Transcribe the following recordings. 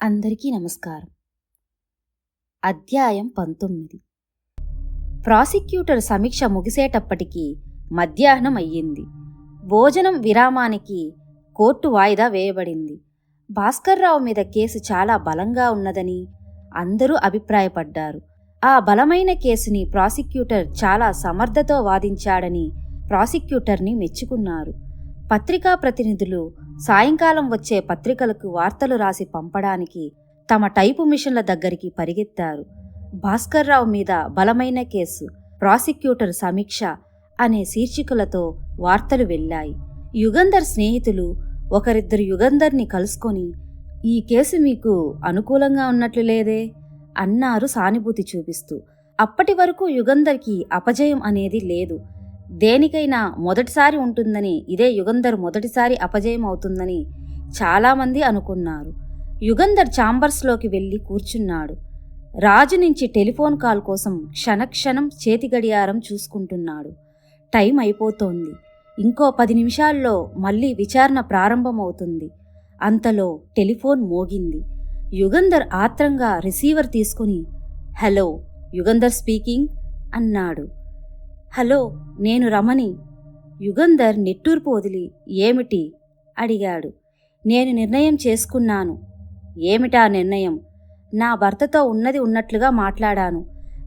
అందరికీ నమస్కారం. అధ్యాయం 19. ప్రాసిక్యూటర్ సమీక్ష ముగిసేటప్పటికి మధ్యాహ్నం అయ్యింది. భోజనం విరామానికి కోర్టు వాయిదా వేయబడింది. భాస్కర్రావు మీద కేసు చాలా బలంగా ఉన్నదని అందరూ అభిప్రాయపడ్డారు. ఆ బలమైన కేసుని ప్రాసిక్యూటర్ చాలా సమర్థతో వాదించాడని ప్రాసిక్యూటర్ని మెచ్చుకున్నారు. పత్రికా ప్రతినిధులు సాయంకాలం వచ్చే పత్రికలకు వార్తలు రాసి పంపడానికి తమ టైపు మిషన్ల దగ్గరికి పరిగెత్తారు. భాస్కర్రావు మీద బలమైన కేసు, ప్రాసిక్యూటర్ సమీక్ష అనే శీర్షికలతో వార్తలు వెళ్ళాయి. యుగంధర్ స్నేహితులు ఒకరిద్దరు యుగంధర్ని కలుసుకొని, ఈ కేసు మీకు అనుకూలంగా ఉన్నట్లు లేదే అన్నారు సానుభూతి చూపిస్తూ. అప్పటి వరకు యుగంధర్కి అపజయం అనేది లేదు. దేనికైనా మొదటిసారి ఉంటుందని, ఇదే యుగంధర్ మొదటిసారి అపజయం అవుతుందని చాలామంది అనుకున్నారు. యుగంధర్ ఛాంబర్స్లోకి వెళ్ళి కూర్చున్నాడు. రాజు నుంచి టెలిఫోన్ కాల్ కోసం క్షణక్షణం చేతి గడియారం చూసుకుంటున్నాడు. టైం అయిపోతోంది. ఇంకో 10 నిమిషాల్లో మళ్ళీ విచారణ ప్రారంభమవుతుంది. అంతలో టెలిఫోన్ మోగింది. యుగంధర్ ఆత్రంగా రిసీవర్ తీసుకుని, హలో, యుగంధర్ స్పీకింగ్ అన్నాడు. హలో, నేను రమణి. యుగంధర్ నిట్టూర్పు వదిలి, ఏమిటి అడిగాడు. నేను నిర్ణయం చేసుకున్నాను. ఏమిటా నిర్ణయం? నా భర్తతో ఉన్నది ఉన్నట్లుగా మాట్లాడాను.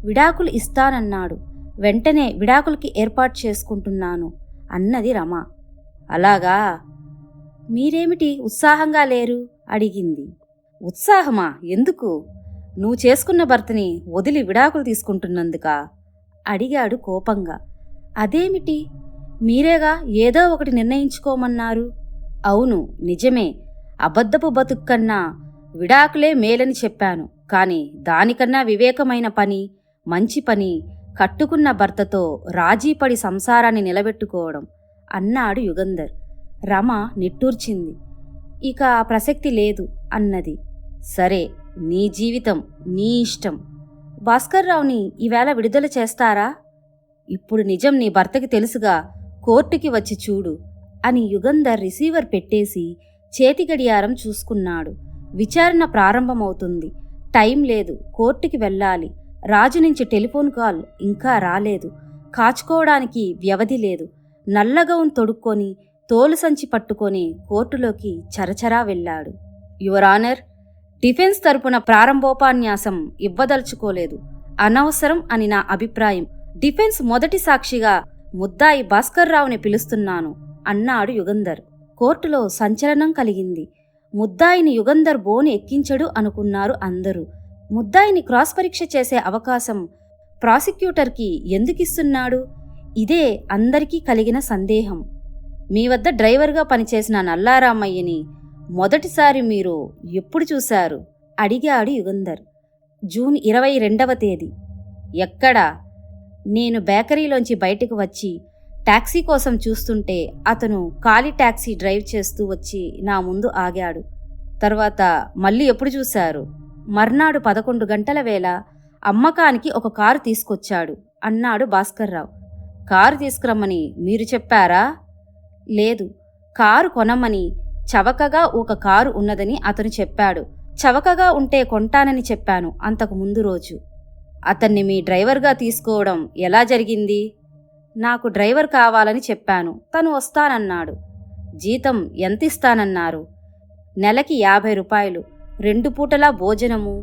విడాకులు ఇస్తానన్నాడు. వెంటనే విడాకులకి ఏర్పాటు చేసుకుంటున్నాను అన్నది రమ. అలాగా? మీరేమిటి ఉత్సాహంగా లేరు అడిగింది. ఉత్సాహమా? ఎందుకు? నువ్వు చేసుకున్న భర్తని వదిలి విడాకులు తీసుకుంటున్నందుకా అడిగాడు కోపంగా. అదేమిటి? మీరేగా ఏదో ఒకటి నిర్ణయించుకోమన్నారు. అవును, నిజమే. అబద్ధపు బతుక్కన్నా విడాకులే మేలని చెప్పాను. కానీ దానికన్నా వివేకమైన పని, మంచి పని కట్టుకున్న భర్తతో రాజీపడి సంసారాన్ని నిలబెట్టుకోవడం అన్నాడు యుగంధర్. రమ నిట్టూర్చింది. ఇక ప్రసక్తి లేదు అన్నది. సరే, నీ జీవితం, నీ ఇష్టం. భాస్కర్రావుని ఈవేళ విడుదల చేస్తారా? ఇప్పుడు నిజం నీ భర్తకి తెలుసుగా, కోర్టుకి వచ్చి చూడు అని యుగంధర్ రిసీవర్ పెట్టేసి చేతి గడియారం చూసుకున్నాడు. విచారణ ప్రారంభమవుతుంది. టైం లేదు, కోర్టుకి వెళ్ళాలి. రాజు నుంచి టెలిఫోన్ కాల్ ఇంకా రాలేదు. కాచుకోవడానికి వ్యవధి లేదు. నల్లగౌన్ తొడుక్కొని తోలు సంచి పట్టుకొని కోర్టులోకి చరచరా వెళ్ళాడు. యువర్ ఆనర్, డిఫెన్స్ తరపున ప్రారంభోపన్యాసం ఇవ్వదలుచుకోలేదు. అనవసరం అని నా అభిప్రాయం. డిఫెన్స్ మొదటి సాక్షిగా ముద్దాయి భాస్కర్రావుని పిలుస్తున్నాను అన్నాడు యుగంధర్. కోర్టులో సంచలనం కలిగింది. ముద్దాయిని యుగంధర్ బోను ఎక్కించడు అనుకున్నారు అందరూ. ముద్దాయిని క్రాస్ పరీక్ష చేసే అవకాశం ప్రాసిక్యూటర్కి ఎందుకిస్తున్నాడు? ఇదే అందరికీ కలిగిన సందేహం. మీ వద్ద డ్రైవర్గా పనిచేసిన నల్లారామయ్యని మొదటిసారి మీరు ఎప్పుడు చూశారు అడిగాడు యుగంధర్. జూన్ 22వ తేదీ. ఎక్కడా? నేను బేకరీలోంచి బయటకు వచ్చి టాక్సీ కోసం చూస్తుంటే అతను ఖాళీ టాక్సీ డ్రైవ్ చేస్తూ వచ్చి నా ముందు ఆగాడు. తర్వాత మళ్ళీ ఎప్పుడు చూశారు? మర్నాడు 11 గంటల వేళ అమ్మకానికి ఒక కారు తీసుకొచ్చాడు అన్నాడు భాస్కర్రావు. కారు తీసుకురమ్మని మీరు చెప్పారా? లేదు, కారు కొనమని. చవకగా ఒక కారు ఉన్నదని అతను చెప్పాడు. చవకగా ఉంటే కొంటానని చెప్పాను అంతకు ముందు రోజు. అతన్ని మీ డ్రైవర్గా తీసుకోవడం ఎలా జరిగింది? నాకు డ్రైవర్ కావాలని చెప్పాను. తను వస్తానన్నాడు. జీతం ఎంతిస్తానన్నారు? నెలకి 50 రూపాయలు. 2 పూటలా భోజనము,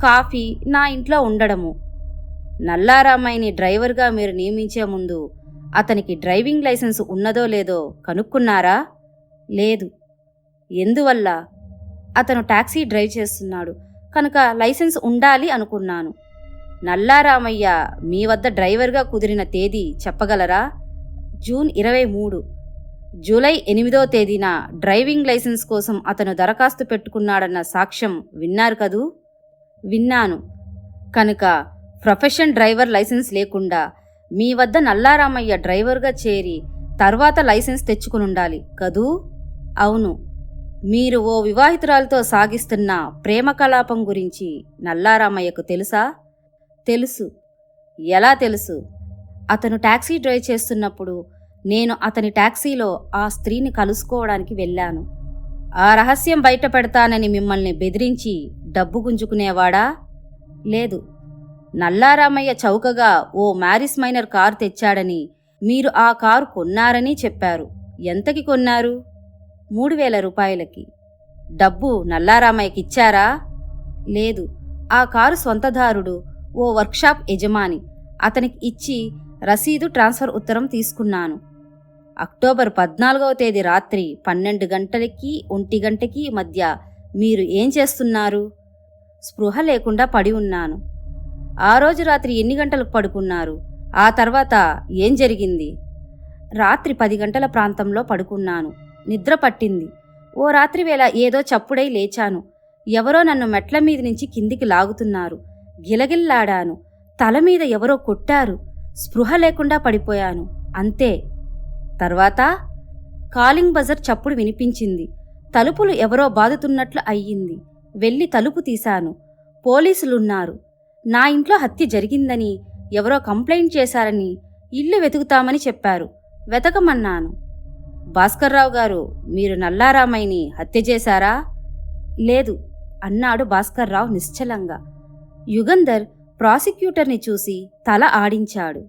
కాఫీ, నా ఇంట్లో ఉండడము. నల్లారామయ్యని డ్రైవర్గా మీరు నియమించే ముందు అతనికి డ్రైవింగ్ లైసెన్స్ ఉన్నదో లేదో కనుక్కున్నారా? లేదు. ఎందువల్ల? అతను టాక్సీ డ్రైవ్ చేస్తున్నాడు కనుక లైసెన్స్ ఉండాలి అనుకున్నాను. నల్లారామయ్య మీ వద్ద డ్రైవర్గా కుదిరిన తేదీ చెప్పగలరా? జూన్ 23. జూలై 8వ తేదీన డ్రైవింగ్ లైసెన్స్ కోసం అతను దరఖాస్తు పెట్టుకున్నాడన్న సాక్ష్యం విన్నారు కదూ? విన్నాను. కనుక ప్రొఫెషన్ డ్రైవర్ లైసెన్స్ లేకుండా మీ వద్ద నల్లారామయ్య డ్రైవర్గా చేరి తర్వాత లైసెన్స్ తెచ్చుకునుండాలి కదూ? అవును. మీరు ఓ వివాహితురాలతో సాగిస్తున్న ప్రేమ కలాపం గురించి నల్లారామయ్యకు తెలుసా? తెలుసు. ఎలా తెలుసు? అతను టాక్సీ డ్రైవ్ చేస్తున్నప్పుడు నేను అతని టాక్సీలో ఆ స్త్రీని కలుసుకోవడానికి వెళ్ళాను. ఆ రహస్యం బయట పెడతానని మిమ్మల్ని బెదిరించి డబ్బు గుంజుకునేవాడా? లేదు. నల్లారామయ్య చౌకగా ఓ మ్యారిస్ మైనర్ కారు తెచ్చాడని, మీరు ఆ కారు కొన్నారని చెప్పారు. ఎంతకి కొన్నారు? 3,000 రూపాయలకి. డబ్బు నల్లారామయ్యకిచ్చారా? లేదు. ఆ కారు సొంతదారుడు ఓ వర్క్షాప్ యజమాని. అతనికి ఇచ్చి రసీదు ట్రాన్స్ఫర్ ఉత్తరం తీసుకున్నాను. అక్టోబర్ 14వ తేదీ రాత్రి 12 గంటలకి 1 గంటకి మధ్య మీరు ఏం చేస్తున్నారు? స్పృహ లేకుండా పడి ఉన్నాను. ఆ రోజు రాత్రి ఎన్ని గంటలకు పడుకున్నారు? ఆ తర్వాత ఏం జరిగింది? రాత్రి 10 గంటల ప్రాంతంలో పడుకున్నాను. నిద్ర పట్టింది. ఓ రాత్రి వేళ ఏదో చప్పుడై లేచాను. ఎవరో నన్ను మెట్ల మీద నుంచి కిందికి లాగుతున్నారు. గిలగిల్లాడాను. తల మీద ఎవరో కొట్టారు. స్పృహ లేకుండా పడిపోయాను. అంతే. తర్వాత కాలింగ్ బజర్ చప్పుడు వినిపించింది. తలుపులు ఎవరో బాదుతున్నట్లు అయ్యింది. వెళ్ళి తలుపు తీశాను. పోలీసులున్నారు. నా ఇంట్లో హత్య జరిగిందని, ఎవరో కంప్లైంట్ చేశారని, ఇల్లు వెతుకుతామని చెప్పారు. వెతకమన్నాను. భాస్కర్రావు గారు, మీరు నల్లారామయ్యని హత్య చేశారా? లేదు అన్నాడు భాస్కర్రావు నిశ్చలంగా. యుగంధర్ ప్రాసిక్యూటర్ని చూసి తల ఆడించాడు.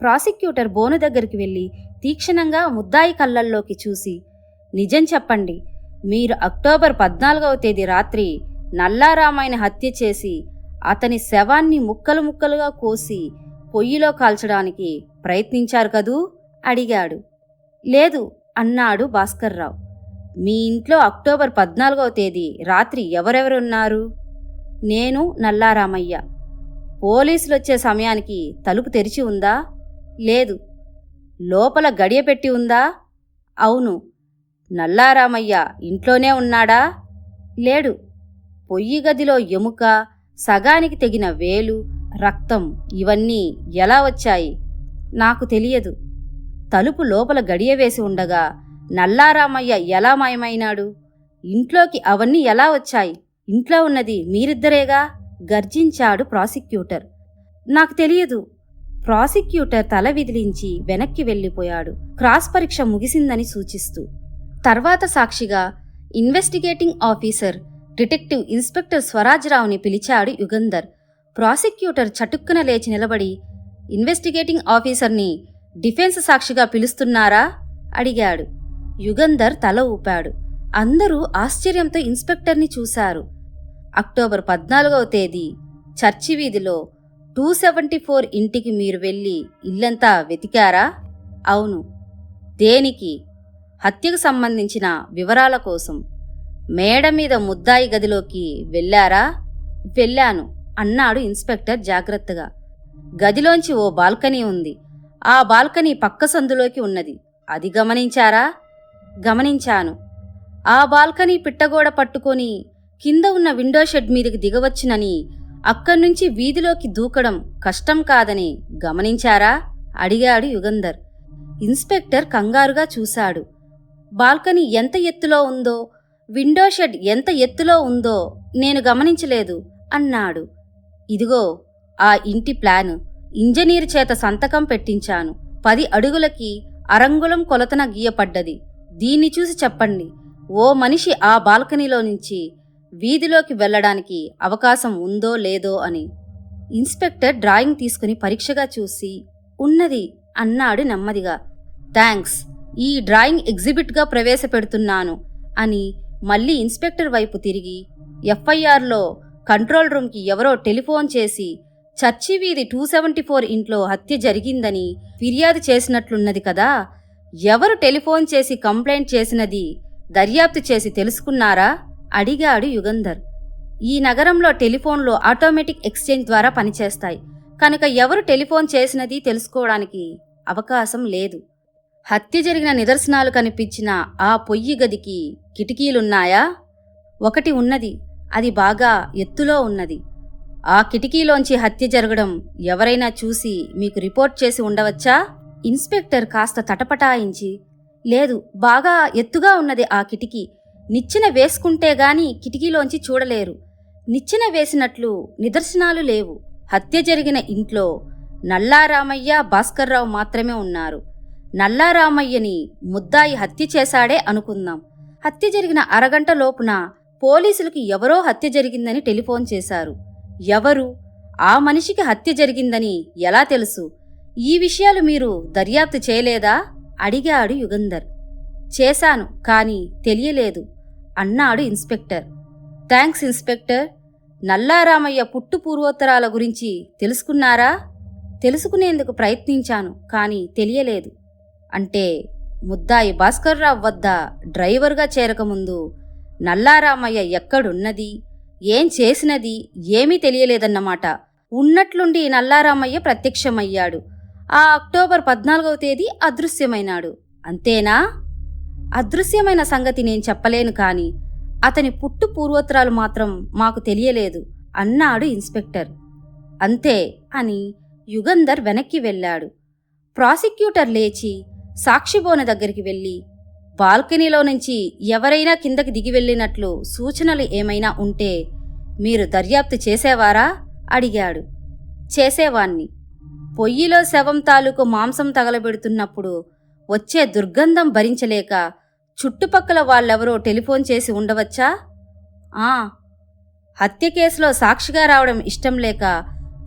ప్రాసిక్యూటర్ బోను దగ్గరికి వెళ్ళి తీక్షణంగా ముద్దాయి కళ్ళల్లోకి చూసి, నిజం చెప్పండి, మీరు అక్టోబర్ 14వ తేదీ రాత్రి నల్లారామయ్యని హత్య చేసి అతని శవాన్ని ముక్కలు ముక్కలుగా కోసి పొయ్యిలో కాల్చడానికి ప్రయత్నించారు కదూ? అడిగాడు. లేదు అన్నాడు భాస్కర్రావు. మీ ఇంట్లో అక్టోబర్ 14వ తేదీ రాత్రి ఎవరెవరున్నారు? నేను, నల్లారామయ్య. పోలీసులొచ్చే సమయానికి తలుపు తెరిచి ఉందా? లేదు. లోపల గడియ పెట్టి ఉందా? అవును. నల్లారామయ్య ఇంట్లోనే ఉన్నాడా? లేడు. పొయ్యి గదిలో ఎముక, సగానికి తెగిన వేలు, రక్తం ఇవన్నీ ఎలా వచ్చాయి? నాకు తెలియదు. తలుపు లోపల గడియ వేసి ఉండగా నల్లారామయ్య ఎలా మాయమైనాడు? ఇంట్లోకి అవన్నీ ఎలా వచ్చాయి? ఇంట్లో ఉన్నది మీరిద్దరేగా? గర్జించాడు ప్రాసిక్యూటర్. నాకు తెలియదు. ప్రాసిక్యూటర్ తల విదిలించి వెనక్కి వెళ్ళిపోయాడు, క్రాస్ పరీక్ష ముగిసిందని సూచిస్తూ. తర్వాత సాక్షిగా ఇన్వెస్టిగేటింగ్ ఆఫీసర్ డిటెక్టివ్ ఇన్స్పెక్టర్ స్వరాజ్రావుని పిలిచాడు యుగంధర్. ప్రాసిక్యూటర్ చటుక్కున లేచి నిలబడి, ఇన్వెస్టిగేటింగ్ ఆఫీసర్ని డిఫెన్స్ సాక్షిగా పిలుస్తున్నారా? అడిగాడు. యుగంధర్ తల ఊపాడు. అందరూ ఆశ్చర్యంతో ఇన్స్పెక్టర్ని చూశారు. అక్టోబర్ 14వ తేదీ చర్చి వీధిలో 274 ఇంటికి మీరు వెళ్ళి ఇల్లంతా వెతికారా? అవును. దేనికి? హత్యకు సంబంధించిన వివరాల కోసం. మేడ మీద ముద్దాయి గదిలోకి వెళ్ళారా? వెళ్ళాను అన్నాడు ఇన్స్పెక్టర్ జాగ్రత్తగా. గదిలోంచి ఓ బాల్కనీ ఉంది. ఆ బాల్కనీ పక్క సందులోకి ఉన్నది. అది గమనించారా? గమనించాను. ఆ బాల్కనీ పిట్టగోడ పట్టుకొని కింద ఉన్న విండో షెడ్ మీదకి దిగవచ్చునని, అక్కడ్నుంచి వీధిలోకి దూకడం కష్టం కాదని గమనించారా? అడిగాడు యుగంధర్. ఇన్స్పెక్టర్ కంగారుగా చూశాడు. బాల్కనీ ఎంత ఎత్తులో ఉందో, విండో షెడ్ ఎంత ఎత్తులో ఉందో నేను గమనించలేదు అన్నాడు. ఇదిగో ఆ ఇంటి ప్లాను. ఇంజనీర్ చేత సంతకం పెట్టించాను. 10 అడుగులకి అరంగుళం కొలతన గీయపడ్డది. దీన్ని చూసి చెప్పండి, ఓ మనిషి ఆ బాల్కనీలో నుంచి వీధిలోకి వెళ్లడానికి అవకాశం ఉందో లేదో అని. ఇన్స్పెక్టర్ డ్రాయింగ్ తీసుకుని పరీక్షగా చూసి, ఉన్నది అన్నాడు నెమ్మదిగా. థ్యాంక్స్, ఈ డ్రాయింగ్ ఎగ్జిబిట్గా ప్రవేశపెడుతున్నాను అని మళ్ళీ ఇన్స్పెక్టర్ వైపు తిరిగి, ఎఫ్ఐఆర్లో కంట్రోల్ రూమ్కి ఎవరో టెలిఫోన్ చేసి చర్చి వీధి 274 ఇంట్లో హత్య జరిగిందని ఫిర్యాదు చేసినట్లున్నది కదా, ఎవరు టెలిఫోన్ చేసి కంప్లైంట్ చేసినది దర్యాప్తు చేసి తెలుసుకున్నారా? అడిగాడు యుగంధర్. ఈ నగరంలో టెలిఫోన్లో ఆటోమేటిక్ ఎక్స్చేంజ్ ద్వారా పనిచేస్తాయి కనుక ఎవరు టెలిఫోన్ చేసినది తెలుసుకోవడానికి అవకాశం లేదు. హత్య జరిగిన నిదర్శనాలు కనిపించిన ఆ పొయ్యి గదికి కిటికీలున్నాయా? ఒకటి ఉన్నది. అది బాగా ఎత్తులో ఉన్నది. ఆ కిటికీలోంచి హత్య జరగడం ఎవరైనా చూసి మీకు రిపోర్ట్ చేసి ఉండవచ్చా? ఇన్స్పెక్టర్ కాస్త తటపటాయించి, లేదు, బాగా ఎత్తుగా ఉన్నది ఆ కిటికీ. నిచ్చెన వేసుకుంటే గాని కిటికీలోంచి చూడలేరు. నిచ్చెన వేసినట్లు నిదర్శనాలు లేవు. హత్య జరిగిన ఇంట్లో నల్లారామయ్య, భాస్కర్రావు మాత్రమే ఉన్నారు. నల్లారామయ్యని ముద్దాయి హత్య చేశాడే అనుకుందాం. హత్య జరిగిన అరగంట లోపున పోలీసులకు ఎవరో హత్య జరిగిందని టెలిఫోన్ చేశారు. ఎవరు? ఆ మనిషికి హత్య జరిగిందని ఎలా తెలుసు? ఈ విషయాలు మీరు దర్యాప్తు చేయలేదా? అడిగాడు యుగంధర్. చేశాను, కానీ తెలియలేదు అన్నాడు ఇన్స్పెక్టర్. Thanks inspector. నల్లారామయ్య పుట్టు పూర్వోత్తరాల గురించి తెలుసుకున్నారా? తెలుసుకునేందుకు ప్రయత్నించాను, కానీ తెలియలేదు. అంటే ముద్దాయి భాస్కర్రావు వద్ద డ్రైవర్గా చేరకముందు నల్లారామయ్య ఎక్కడున్నది, ఏం చేసినది ఏమీ తెలియలేదన్నమాట. ఉన్నట్లుండి నల్లారామయ్య ప్రత్యక్షమయ్యాడు. ఆ అక్టోబర్ 14వ తేదీ అదృశ్యమైనాడు. అంతేనా? అదృశ్యమైన సంగతి నేను చెప్పలేను, కానీ అతని పుట్టు పూర్వోత్తరాలు మాత్రం మాకు తెలియలేదు అన్నాడు ఇన్స్పెక్టర్. అంతే అని యుగంధర్ వెనక్కి వెళ్ళాడు. ప్రాసిక్యూటర్ లేచి సాక్షిబోన దగ్గరికి వెళ్ళి, బాల్కనీలో నుంచి ఎవరైనా కిందకి దిగి వెళ్ళినట్లు సూచనలు ఏమైనా ఉంటే మీరు దర్యాప్తు చేసేవారా? అడిగాడు. చేసేవాణ్ణి. పొయ్యిలో శవం తాలూకు మాంసం తగలబెడుతున్నప్పుడు వచ్చే దుర్గంధం భరించలేక చుట్టుపక్కల వాళ్ళెవరో టెలిఫోన్ చేసి ఉండవచ్చా? హత్య కేసులో సాక్షిగా రావడం ఇష్టం లేక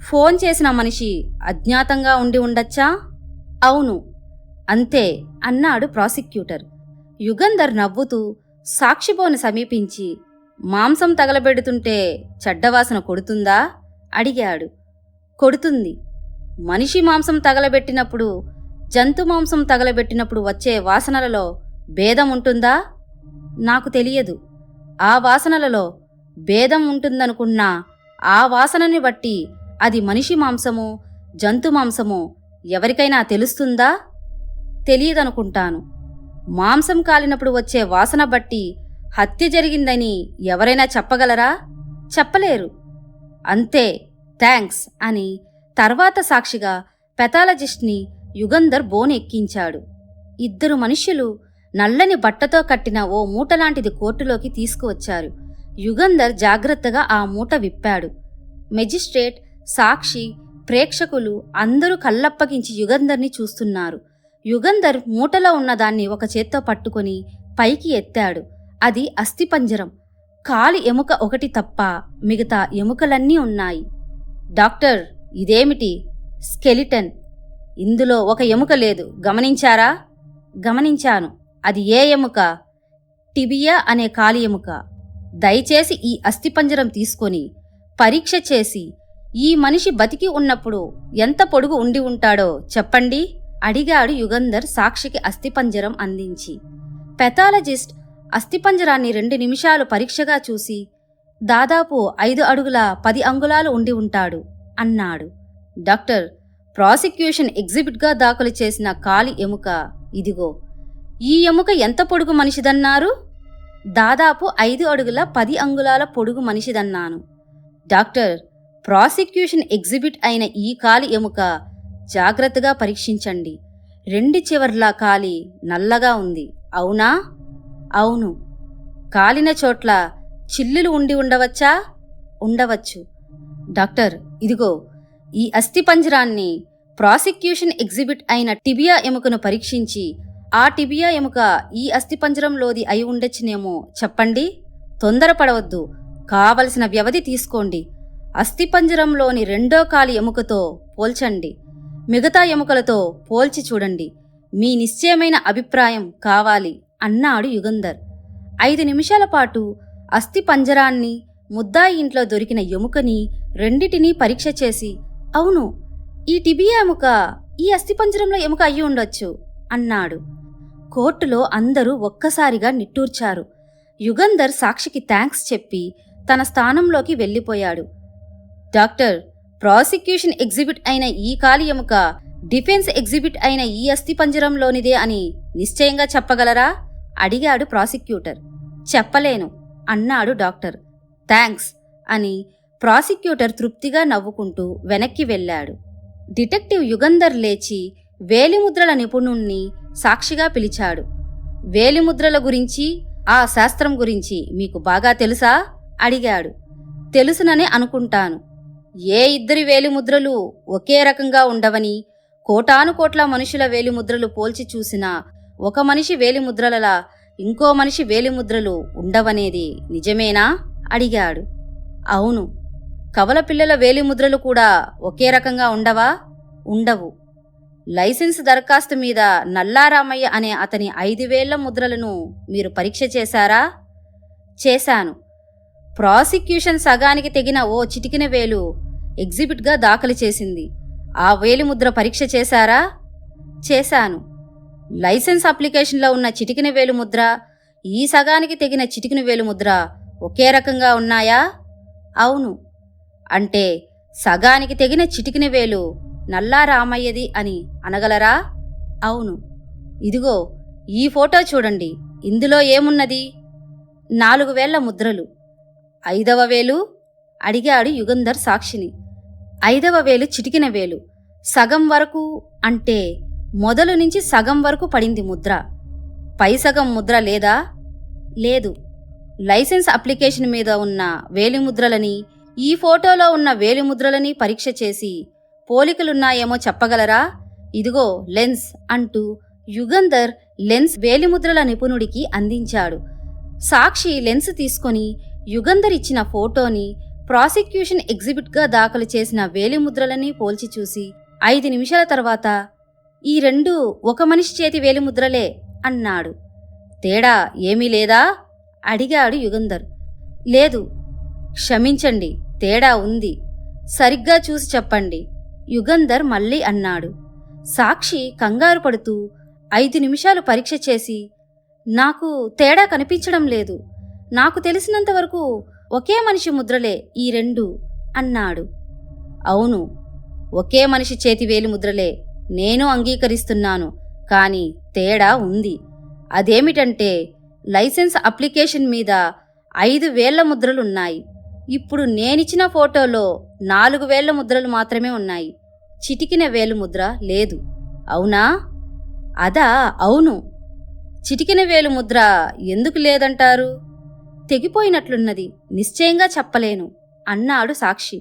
ఫోన్ చేసిన మనిషి అజ్ఞాతంగా ఉండి ఉండొచ్చా? అవును. అంతే అన్నాడు ప్రాసిక్యూటర్. యుగంధర్ నవ్వుతూ సాక్షిబోను సమీపించి, మాంసం తగలబెడుతుంటే చెడ్డవాసన కొడుతుందా? అడిగాడు. కొడుతుంది. మనిషి మాంసం తగలబెట్టినప్పుడు, జంతు మాంసం తగలబెట్టినప్పుడు వచ్చే వాసనలలో భేదం ఉంటుందా? నాకు తెలియదు. ఆ వాసనలలో భేదం ఉంటుందనుకున్నా ఆ వాసనని బట్టి అది మనిషి మాంసమో జంతు మాంసమో ఎవరికైనా తెలుస్తుందా? తెలియదనుకుంటాను. మాంసం కాలినప్పుడు వచ్చే వాసన బట్టి హత్య జరిగిందని ఎవరైనా చెప్పగలరా? చెప్పలేరు. అంతే, థ్యాంక్స్ అని తర్వాత సాక్షిగా పెథాలజిస్ట్ని యుగంధర్ బోన్ ఎక్కించాడు. ఇద్దరు మనుష్యులు నల్లని బట్టతో కట్టిన ఓ మూటలాంటిది కోర్టులోకి తీసుకువచ్చారు. యుగంధర్ జాగ్రత్తగా ఆ మూట విప్పాడు. మెజిస్ట్రేట్, సాక్షి, ప్రేక్షకులు అందరూ కళ్ళప్పగించి యుగంధర్ని చూస్తున్నారు. యుగంధర్ మూటలో ఉన్నదాన్ని ఒక చేత్తో పట్టుకొని పైకి ఎత్తాడు. అది అస్థిపంజరం. కాలి ఎముక ఒకటి తప్ప మిగతా ఎముకలన్నీ ఉన్నాయి. డాక్టర్, ఇదేమిటి? స్కెలిటన్. ఇందులో ఒక ఎముక లేదు, గమనించారా? గమనించాను. అది ఏ ఎముక? టిబియా అనే కాలి ఎముక. దయచేసి ఈ అస్థిపంజరం తీసుకొని పరీక్ష చేసి ఈ మనిషి బతికి ఉన్నప్పుడు ఎంత పొడుగు ఉండి ఉంటాడో చెప్పండి అడిగాడు యుగంధర్ సాక్షికి అస్థిపంజరం అందించి. పెథాలజిస్ట్ అస్థిపంజరాన్ని 2 నిమిషాలు పరీక్షగా చూసి, దాదాపు 5 అడుగుల 10 అంగుళాలు ఉండి ఉంటాడు అన్నాడు. డాక్టర్, ప్రాసిక్యూషన్ ఎగ్జిబిట్గా దాఖలు చేసిన కాలి ఎముక ఇదిగో. ఈ ఎముక ఎంత పొడుగు మనిషిదన్నారు? దాదాపు 5 అడుగుల 10 అంగుళాల పొడుగు మనిషిదన్నాను. డాక్టర్, ప్రాసిక్యూషన్ ఎగ్జిబిట్ అయిన ఈ కాలి ఎముక జాగ్రత్తగా పరీక్షించండి. 2 చివర్లా కాలి నల్లగా ఉంది, అవునా? అవును. కాలిన చోట్ల చిల్లులు ఉండి ఉండవచ్చా? ఉండవచ్చు. డాక్టర్, ఇదిగో ఈ అస్థిపంజరాన్ని ప్రాసిక్యూషన్ ఎగ్జిబిట్ అయిన టిబియా ఎముకను పరీక్షించి ఆ టిబియా ఎముక ఈ అస్థిపంజరంలోది అయి ఉండొచ్చునేమో చెప్పండి. తొందరపడవద్దు, కావలసిన వ్యవధి తీసుకోండి. అస్థిపంజరంలోని 2వ కాలి ఎముకతో పోల్చండి. మిగతా ఎముకలతో పోల్చి చూడండి. మీ నిశ్చయమైన అభిప్రాయం కావాలి అన్నాడు యుగంధర్. 5 నిమిషాల పాటు అస్థిపంజరాన్ని, ముద్దాయి ఇంట్లో దొరికిన ఎముకని రెండిటినీ పరీక్ష చేసి, అవును, ఈ టిబియా ఎముక ఈ అస్థిపంజరంలో ఎముక అయ్యి ఉండొచ్చు అన్నాడు. కోర్టులో అందరూ ఒక్కసారిగా నిట్టూర్చారు. యుగంధర్ సాక్షికి థ్యాంక్స్ చెప్పి తన స్థానంలోకి వెళ్ళిపోయాడు. డాక్టర్, ప్రాసిక్యూషన్ ఎగ్జిబిట్ అయిన ఈ కాలి ఎముక డిఫెన్స్ ఎగ్జిబిట్ అయిన ఈ అస్థిపంజరంలోనిదే అని నిశ్చయంగా చెప్పగలరా అడిగాడు ప్రాసిక్యూటర్. చెప్పలేను అన్నాడు డాక్టర్. థ్యాంక్స్ అని ప్రాసిక్యూటర్ తృప్తిగా నవ్వుకుంటూ వెనక్కి వెళ్ళాడు. డిటెక్టివ్ యుగంధర్ లేచి వేలిముద్రల నిపుణుణ్ణి సాక్షిగా పిలిచాడు. వేలిముద్రల గురించి, ఆ శాస్త్రం గురించి మీకు బాగా తెలుసా అడిగాడు. తెలుసుననే అనుకుంటాను. ఏ 2 వేలిముద్రలు ఒకే రకంగా ఉండవని, కోటానుకోట్ల మనుషుల వేలిముద్రలు పోల్చి చూసినా ఒక మనిషి వేలిముద్రలలా ఇంకో మనిషి వేలిముద్రలు ఉండవనేది నిజమేనా అడిగాడు. అవును. కవల పిల్లల వేలిముద్రలు కూడా ఒకే రకంగా ఉండవా? ఉండవు. లైసెన్స్ దరఖాస్తు మీద నల్లారామయ్య అనే అతని 5 వేళ్ల ముద్రలను మీరు పరీక్ష చేశారా? చేశాను. ప్రాసిక్యూషన్ సగానికి తెగిన ఓ చిటికిన వేలు ఎగ్జిబిట్గా దాఖలు చేసింది. ఆ వేలిముద్ర పరీక్ష చేశారా? చేశాను. లైసెన్స్ అప్లికేషన్లో ఉన్న చిటికిన వేలుముద్ర, ఈ సగానికి తెగిన చిటికిన వేలుముద్ర ఒకే రకంగా ఉన్నాయా? అవును. అంటే సగానికి తెగిన చిటికిన వేలు నల్లారామయ్యది అని అనగలరా? అవును. ఇదిగో ఈ ఫోటో చూడండి. ఇందులో ఏమున్నది? 4 వేళ్ల ముద్రలు. 5వ వేలు అడిగాడు యుగంధర్ సాక్షిని. 5వ వేలు చిటికిన వేలు. సగం వరకు అంటే మొదలు నుంచి సగం వరకు పడింది ముద్ర. పై సగం ముద్ర లేదా? లేదు. లైసెన్స్ అప్లికేషన్ మీద ఉన్న వేలిముద్రలని, ఈ ఫోటోలో ఉన్న వేలిముద్రలని పరీక్ష చేసి పోలికలున్నాయేమో చెప్పగలరా? ఇదిగో లెన్స్ అంటూ యుగంధర్ లెన్స్ వేలిముద్రల నిపుణుడికి అందించాడు. సాక్షి లెన్స్ తీసుకొని యుగంధర్ ఇచ్చిన ఫోటోని, ప్రాసిక్యూషన్ ఎగ్జిబిట్గా దాఖలు చేసిన వేలిముద్రలని పోల్చి చూసి 5 నిమిషాల తర్వాత ఈ 2 ఒక మనిషి చేతి వేలిముద్రలే అన్నాడు. తేడా ఏమీ లేదా అడిగాడు యుగంధర్. లేదు. క్షమించండి, తేడా ఉంది. సరిగ్గా చూసి చెప్పండి యుగంధర్ మళ్ళీ అన్నాడు. సాక్షి కంగారు పడుతూ 5 నిమిషాలు పరీక్ష చేసి, నాకు తేడా కనిపించడం లేదు. నాకు తెలిసినంతవరకు ఒకే మనిషి ముద్రలే ఈ 2 అన్నాడు. అవును, ఒకే మనిషి చేతి వేలి ముద్రలే. నేను అంగీకరిస్తున్నాను. కానీ తేడా ఉంది. అదేమిటంటే లైసెన్స్ అప్లికేషన్ మీద 5 వేళ్ల ముద్రలున్నాయి. ఇప్పుడు నేనిచ్చిన ఫోటోలో 4 వేళ్ల ముద్రలు మాత్రమే ఉన్నాయి. చిటికిన వేలు ముద్ర లేదు. అవునా? అదా? అవును. చిటికిన వేలు ముద్ర ఎందుకు లేదంటారు? తెగిపోయినట్లున్నది. నిశ్చయంగా చెప్పలేను అన్నాడు సాక్షి.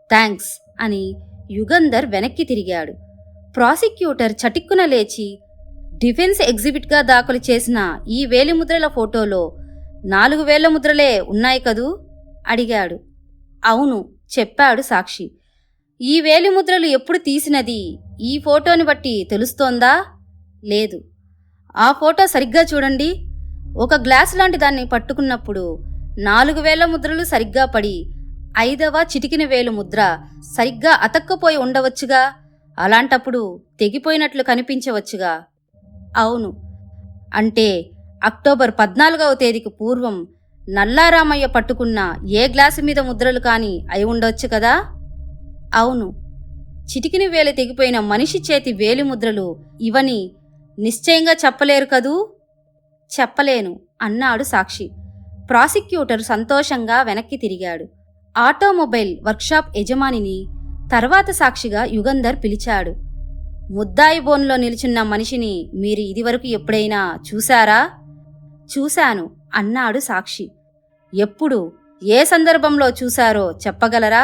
థ్యాంక్స్ అని యుగంధర్ వెనక్కి తిరిగాడు. ప్రాసిక్యూటర్ చటిక్కున లేచి, డిఫెన్స్ ఎగ్జిబిట్గా దాఖలు చేసిన ఈ వేలిముద్రల ఫోటోలో 4 వేళ్ల ముద్రలే ఉన్నాయి కదూ అడిగాడు. అవును చెప్పాడు సాక్షి. ఈ వేలిముద్రలు ఎప్పుడు తీసినది ఈ ఫోటోని బట్టి తెలుస్తోందా? లేదు. ఆ ఫోటో సరిగ్గా చూడండి. ఒక గ్లాసు లాంటి దాన్ని పట్టుకున్నప్పుడు 4 వేళ్ల ముద్రలు సరిగ్గా పడి 5వ చిటికిన వేలు ముద్ర సరిగ్గా అతక్కుపోయి ఉండవచ్చుగా. అలాంటప్పుడు తెగిపోయినట్లు కనిపించవచ్చుగా. అవును. అంటే అక్టోబర్ 14వ తేదీకి పూర్వం నల్లారామయ్య పట్టుకున్న ఏ గ్లాసు మీద ముద్రలు కాని అయి ఉండొచ్చు కదా. అవును. చిటికిన వేలు తెగిపోయిన మనిషి చేతి వేలి ముద్రలు ఇవని నిశ్చయంగా చెప్పలేరు కదూ. చెప్పలేను అన్నాడు సాక్షి. ప్రాసిక్యూటర్ సంతోషంగా వెనక్కి తిరిగాడు. ఆటోమొబైల్ వర్క్షాప్ యజమానిని తర్వాత సాక్షిగా యుగంధర్ పిలిచాడు. ముద్దాయి బోన్లో నిలుచున్న మనిషిని మీరు ఇదివరకు ఎప్పుడైనా చూశారా? చూశాను అన్నాడు సాక్షి. ఎప్పుడు, ఏ సందర్భంలో చూశారో చెప్పగలరా?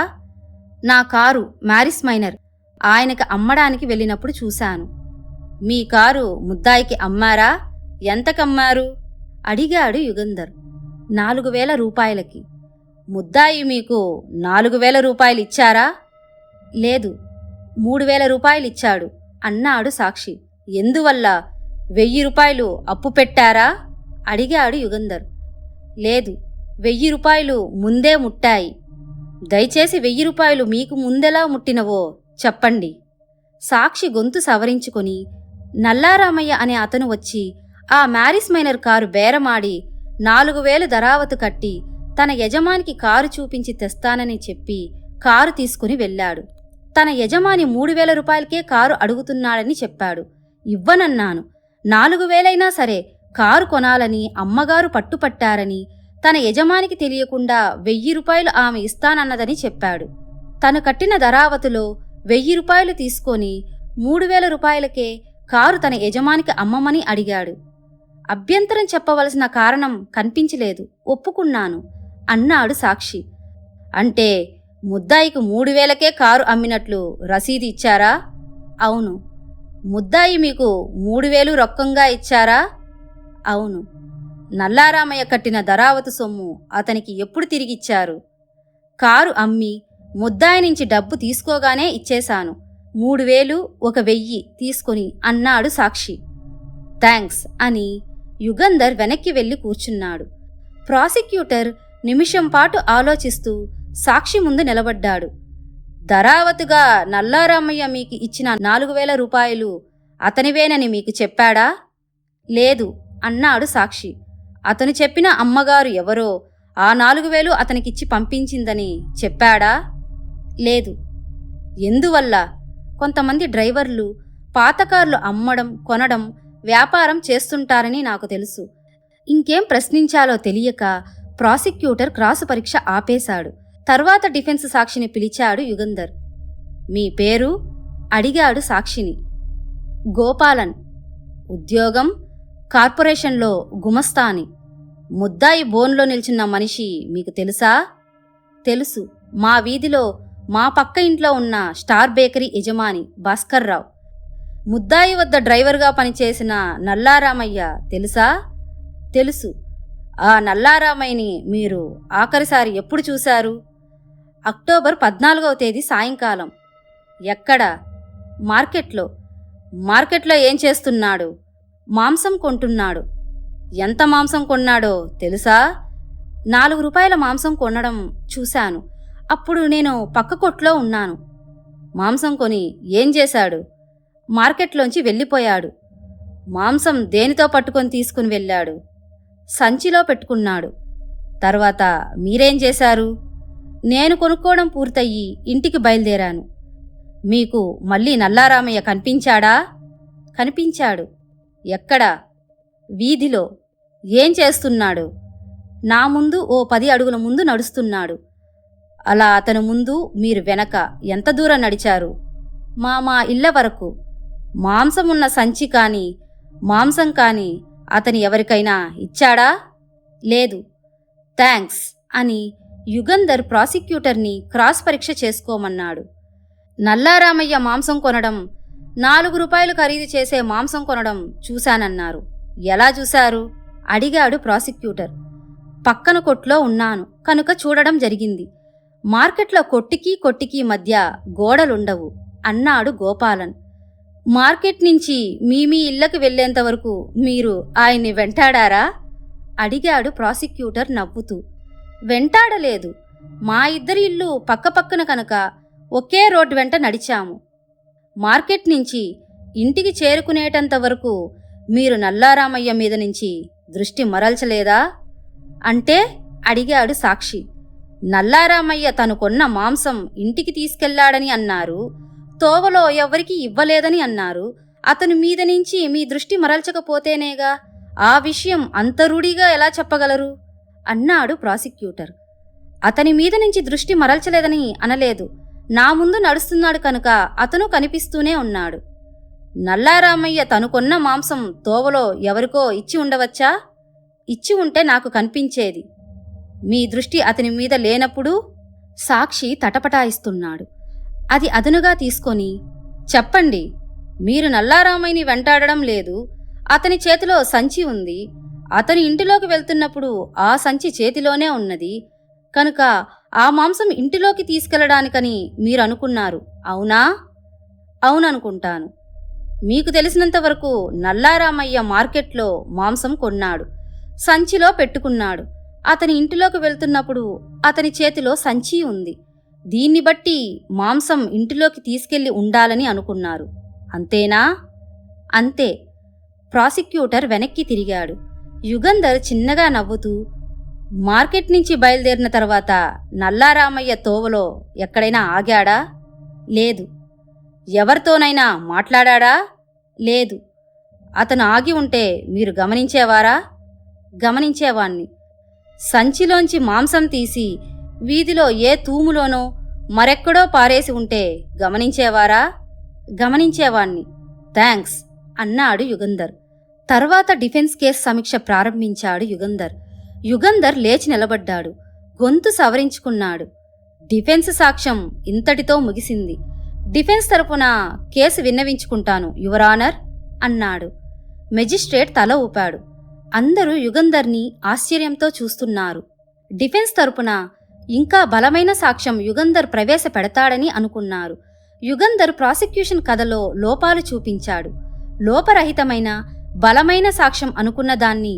నా కారు మ్యారిస్ మైనర్ ఆయనకి అమ్మడానికి వెళ్ళినప్పుడు చూశాను. మీ కారు ముద్దాయికి అమ్మారా? ఎంతకమ్మారు అడిగాడు యుగంధర్. 4,000 రూపాయలకి. ముద్దాయి మీకు 4,000 రూపాయలు ఇచ్చారా? లేదు, 3,000 రూపాయలు ఇచ్చాడు అన్నాడు సాక్షి. ఎందువల్ల? 1,000 రూపాయలు అప్పు పెట్టారా అడిగాడు యుగంధర్. లేదు, 1,000 రూపాయలు ముందే ముట్టాయి. దయచేసి 1,000 రూపాయలు మీకు ముందెలా ముట్టినవో చెప్పండి. సాక్షి గొంతు సవరించుకొని, నల్లారామయ్య అనే అతను వచ్చి ఆ మ్యారిస్ మైనర్ కారు బేరమాడి 4,000 ధరావతు కట్టి తన యజమానికి కారు చూపించి తెస్తానని చెప్పి కారు తీసుకుని వెళ్ళాడు. తన యజమాని 3,000 రూపాయలకే కారు అడుగుతున్నాడని చెప్పాడు. ఇవ్వనన్నాను. 4,000 సరే కారు కొనాలని అమ్మగారు పట్టుపట్టారని, తన యజమానికి తెలియకుండా 1,000 రూపాయలు ఆమె ఇస్తానన్నదని చెప్పాడు. తను కట్టిన ధరావతులో 1,000 రూపాయలు తీసుకొని 3,000 రూపాయలకే కారు తన యజమానికి అమ్మమని అడిగాడు. అభ్యంతరం చెప్పవలసిన కారణం కనిపించలేదు. ఒప్పుకున్నాను అన్నాడు సాక్షి. అంటే ముద్దాయికి 3,000కే కారు అమ్మినట్లు రసీదు ఇచ్చారా? అవును. ముద్దాయి మీకు 3,000 రొక్కంగా ఇచ్చారా? అవును. నల్లారామయ్య కట్టిన ధరావతు సొమ్ము అతనికి ఎప్పుడు తిరిగిచ్చారు? కారు అమ్మి ముద్దాయి నుంచి డబ్బు తీసుకోగానే ఇచ్చేశాను. 3000 1000 తీసుకొని అన్నాడు సాక్షి. థ్యాంక్స్ అని యుగంధర్ వెనక్కి వెళ్ళి కూర్చున్నాడు. ప్రాసిక్యూటర్ నిమిషం పాటు ఆలోచిస్తూ సాక్షి ముందు నిలబడ్డాడు. ధరావతుగా నల్లారామయ్య మీకు ఇచ్చిన 4000 రూపాయలు అతనివేనని మీకు చెప్పాడా? లేదు అన్నాడు సాక్షి. అతను చెప్పిన అమ్మగారు ఎవరో ఆ 4000 అతనికిచ్చి పంపించిందని చెప్పాడా? లేదు. ఎందువల్ల? కొంతమంది డ్రైవర్లు పాతకార్లు అమ్మడం కొనడం వ్యాపారం చేస్తుంటారని నాకు తెలుసు. ఇంకేం ప్రశ్నించాలో తెలియక ప్రాసిక్యూటర్ క్రాసు పరీక్ష ఆపేశాడు. తర్వాత డిఫెన్స్ సాక్షిని పిలిచాడు యుగంధర్. మీ పేరు? అడిగాడు సాక్షిని. గోపాలన్. ఉద్యోగం? కార్పొరేషన్లో గుమస్తాని. ముద్దాయి బోన్లో నిల్చున్న మనిషి మీకు తెలుసా? తెలుసు. మా వీధిలో మా పక్క ఇంట్లో ఉన్న స్టార్ బేకరీ యజమాని భాస్కర్రావు. ముద్దాయి వద్ద డ్రైవర్గా పనిచేసిన నల్లారామయ్య తెలుసా? తెలుసు. ఆ నల్లారామయ్యని మీరు ఆఖరిసారి ఎప్పుడు చూశారు? అక్టోబర్ 14వ తేదీ సాయంకాలం. ఎక్కడ? మార్కెట్లో. మార్కెట్లో ఏం చేస్తున్నాడు? మాంసం కొంటున్నాడు. ఎంత మాంసం కొన్నాడో తెలుసా? 4 రూపాయల మాంసం కొనడం చూశాను. అప్పుడు నేను పక్క కొట్లో ఉన్నాను. మాంసం కొని ఏం చేశాడు? మార్కెట్లోంచి వెళ్ళిపోయాడు. మాంసం దేనితో పట్టుకొని తీసుకుని వెళ్ళాడు? సంచిలో పెట్టుకున్నాడు. తర్వాత మీరేం చేశారు? నేను కొనుక్కోవడం పూర్తయ్యి ఇంటికి బయలుదేరాను. మీకు మళ్ళీ నల్లారామయ్య కనిపించాడా? కనిపించాడు. ఎక్కడ? వీధిలో. ఏం చేస్తున్నాడు? నా ముందు ఓ 10 అడుగుల ముందు నడుస్తున్నాడు. అలా అతను ముందు మీరు వెనక ఎంత దూరం నడిచారు? మా ఇళ్ల వరకు. మాంసం ఉన్న సంచి కానీ మాంసం కానీ అతని ఎవరికైనా ఇచ్చాడా? లేదు. థ్యాంక్స్ అని యుగంధర్ ప్రాసిక్యూటర్ని క్రాస్ పరీక్ష చేసుకోమన్నాడు. నల్లారామయ్య మాంసం కొనడం, 4 రూపాయలు ఖరీదు చేసే మాంసం కొనడం చూశానన్నారు. ఎలా చూశారు? అడిగాడు ప్రాసిక్యూటర్. పక్కన కొట్లో ఉన్నాను కనుక చూడడం జరిగింది. మార్కెట్లో కొట్టికి మధ్య గోడలుండవు అన్నాడు గోపాలన్. మార్కెట్ నుంచి మీ ఇళ్లకు వెళ్లేంతవరకు మీరు ఆయన్ని వెంటాడారా? అడిగాడు ప్రాసిక్యూటర్ నవ్వుతూ. వెంటాడలేదు. మా ఇద్దరి ఇల్లు పక్కపక్కన కనుక ఒకే రోడ్డు వెంట నడిచాము. మార్కెట్ నుంచి ఇంటికి చేరుకునేటంత వరకు మీరు నల్లారామయ్య మీద నుంచి దృష్టి మరల్చలేదా? అంటే? అడిగాడు సాక్షి. నల్లారామయ్య తను కొన్న మాంసం ఇంటికి తీసుకెళ్లాడని అన్నారు. తోవలో ఎవ్వరికీ ఇవ్వలేదని అన్నారు. అతని మీద నుంచి మీ దృష్టి మరల్చకపోతేనేగా ఆ విషయం అంత రూఢిగా ఎలా చెప్పగలరు? అన్నాడు ప్రాసిక్యూటర్. అతని మీద నుంచి దృష్టి మరల్చలేదని అనలేదు. నా ముందు నడుస్తున్నాడు కనుక అతను కనిపిస్తూనే ఉన్నాడు. నల్లారామయ్య తను కొన్న మాంసం తోవలో ఎవరికో ఇచ్చి ఉండవచ్చా? ఇచ్చి ఉంటే నాకు కనిపించేది. మీ దృష్టి అతని మీద లేనప్పుడు? సాక్షి తటపటాయిస్తున్నాడు. అది అదనుగా తీసుకొని, చెప్పండి, మీరు నల్లారామయ్యని వెంటాడడం లేదు. అతని చేతిలో సంచి ఉంది. అతని ఇంటిలోకి వెళ్తున్నప్పుడు ఆ సంచి చేతిలోనే ఉన్నది కనుక ఆ మాంసం ఇంటిలోకి తీసుకెళ్లడానికని మీరు అనుకున్నారు, అవునా? అవుననుకుంటాను. మీకు తెలిసినంతవరకు నల్లారామయ్య మార్కెట్లో మాంసం కొన్నాడు, సంచిలో పెట్టుకున్నాడు. అతని ఇంటిలోకి వెళ్తున్నప్పుడు అతని చేతిలో సంచి ఉంది. దీన్ని బట్టి మాంసం ఇంటిలోకి తీసుకెళ్లి ఉండాలని అనుకున్నారు, అంతేనా? అంతే. ప్రాసిక్యూటర్ వెనక్కి తిరిగాడు. యుగంధర్ చిన్నగా నవ్వుతూ, మార్కెట్ నుంచి బయలుదేరిన తర్వాత నల్లారామయ్య తోవలో ఎక్కడైనా ఆగాడా? లేదు. ఎవరితోనైనా మాట్లాడా? లేదు. అతను ఆగి ఉంటే మీరు గమనించేవారా? గమనించేవాణ్ణి. సంచిలోంచి మాంసం తీసి వీధిలో ఏ తూములోనో మరెక్కడో పారేసి ఉంటే గమనించేవారా? గమనించేవాణ్ణి. థ్యాంక్స్ అన్నాడు యుగంధర్. తర్వాత డిఫెన్స్ కేస్ సమీక్ష ప్రారంభించాడు యుగంధర్. యుగంధర్ లేచి నిలబడ్డాడు. గొంతు సవరించుకున్నాడు. డిఫెన్స్ సాక్ష్యం ఇంతటితో ముగిసింది. డిఫెన్స్ తరపున కేసు విన్నవించుకుంటాను యువర్ ఆనర్ అన్నాడు. మెజిస్ట్రేట్ తల ఊపాడు. అందరూ యుగంధర్ని ఆశ్చర్యంతో చూస్తున్నారు. డిఫెన్స్ తరపున ఇంకా బలమైన సాక్ష్యం యుగంధర్ ప్రవేశపెడతాడని అనుకున్నారు. యుగంధర్ ప్రాసిక్యూషన్ కథలో లోపాలు చూపించాడు. లోపరహితమైన బలమైన సాక్ష్యం అనుకున్న దాన్ని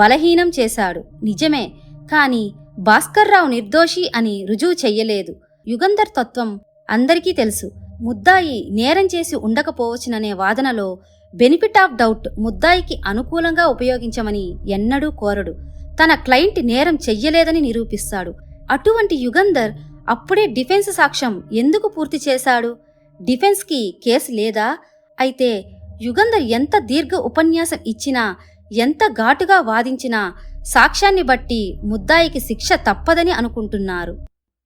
బలహీనం చేశాడు. నిజమే, కానీ భాస్కర్రావు నిర్దోషి అని రుజువు చెయ్యలేదు. యుగంధర్ తత్వం అందరికీ తెలుసు. ముద్దాయి నేరం చేసి ఉండకపోవచ్చుననే వాదనలో బెనిఫిట్ ఆఫ్ డౌట్ ముద్దాయికి అనుకూలంగా ఉపయోగించమని ఎన్నడూ కోరడు. తన క్లయింట్ నేరం చెయ్యలేదని నిరూపిస్తాడు. అటువంటి యుగంధర్ అప్పుడే డిఫెన్స్ సాక్ష్యం ఎందుకు పూర్తి చేశాడు? డిఫెన్స్కి కేసు లేదా? అయితే యుగంధర్ ఎంత దీర్ఘ ఉపన్యాసం ఇచ్చినా, ఎంత ఘాటుగా వాదించినా సాక్ష్యాన్ని బట్టి ముద్దాయికి శిక్ష తప్పదని అనుకుంటున్నారు.